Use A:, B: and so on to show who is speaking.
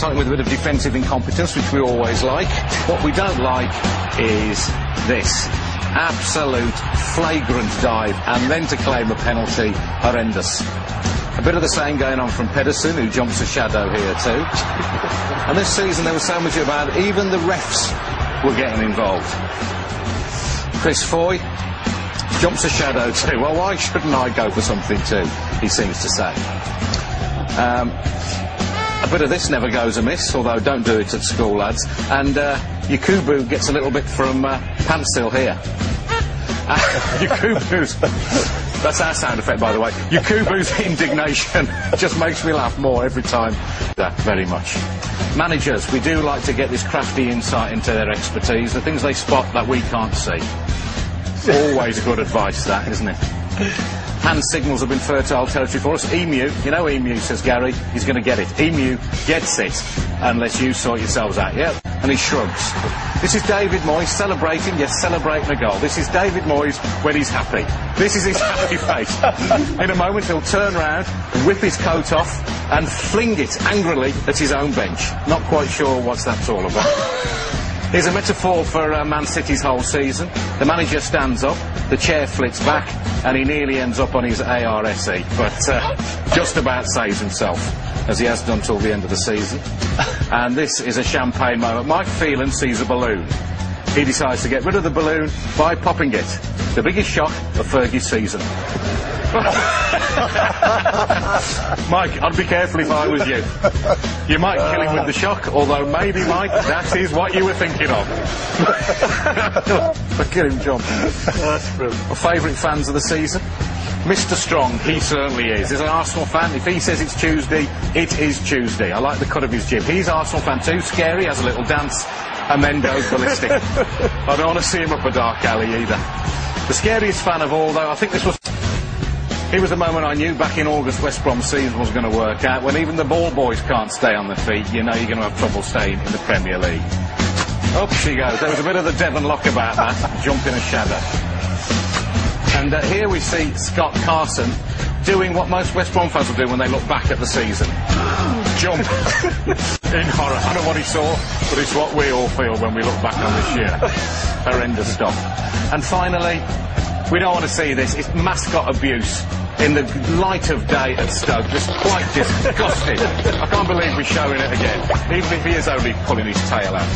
A: starting with a bit of defensive incompetence, which we always like. What we don't like is this. Absolute flagrant dive, and then to claim a penalty, horrendous. A bit of the same going on from Pedersen, who jumps a shadow here too. And this season there was so much about it, even the refs were getting involved. Chris Foy jumps a shadow too. Well, why shouldn't I go for something too, he seems to say. A bit of this never goes amiss, although don't do it at school, lads. And Yakubu gets a little bit from Pantsil here. Yakubu's... That's our sound effect, by the way. Yakubu's indignation just makes me laugh more every time. Very much. Managers, we do like to get this crafty insight into their expertise, the things they spot that we can't see. Always good advice, that, isn't it? Hand signals have been fertile territory for us. Emu, you know Emu, says Gary, he's going to get it. Emu gets it, unless you sort yourselves out, yeah? And he shrugs. This is David Moyes celebrating, yes, celebrating a goal. This is David Moyes when he's happy. This is his happy face. In a moment he'll turn round, whip his coat off, and fling it angrily at his own bench. Not quite sure what that's all about. Here's a metaphor for Man City's whole season. The manager stands up, the chair flits back, and he nearly ends up on his ARSE, but just about saves himself, as he has done till the end of the season. And this is a champagne moment. Mike Phelan sees a balloon. He decides to get rid of the balloon by popping it. The biggest shock of Fergie's season. Mike, I'd be careful if I was you. You might kill him with the shock, although maybe, Mike, that is what you were thinking of. Look at him jump. My favourite fans of the season? Mr. Strong, he certainly is. He's an Arsenal fan. If he says it's Tuesday, it is Tuesday. I like the cut of his jib. He's Arsenal fan too. Scary, has a little dance, and then goes ballistic. I don't want to see him up a dark alley either. The scariest fan of all, though, I think this was... It was the moment I knew back in August West Brom's season was going to work out. When even the ball boys can't stay on their feet, you know you're going to have trouble staying in the Premier League. Up she goes. There was a bit of the Devon lock about that. Jump in a shadow. And here we see Scott Carson doing what most West Brom fans will do when they look back at the season. Jump. In horror. I don't know what he saw, but it's what we all feel when we look back on this year. Horrendous stuff. And finally, we don't want to see this. It's mascot abuse in the light of day at Stoke. Just quite disgusting. I can't believe we're showing it again, even if he is only pulling his tail out.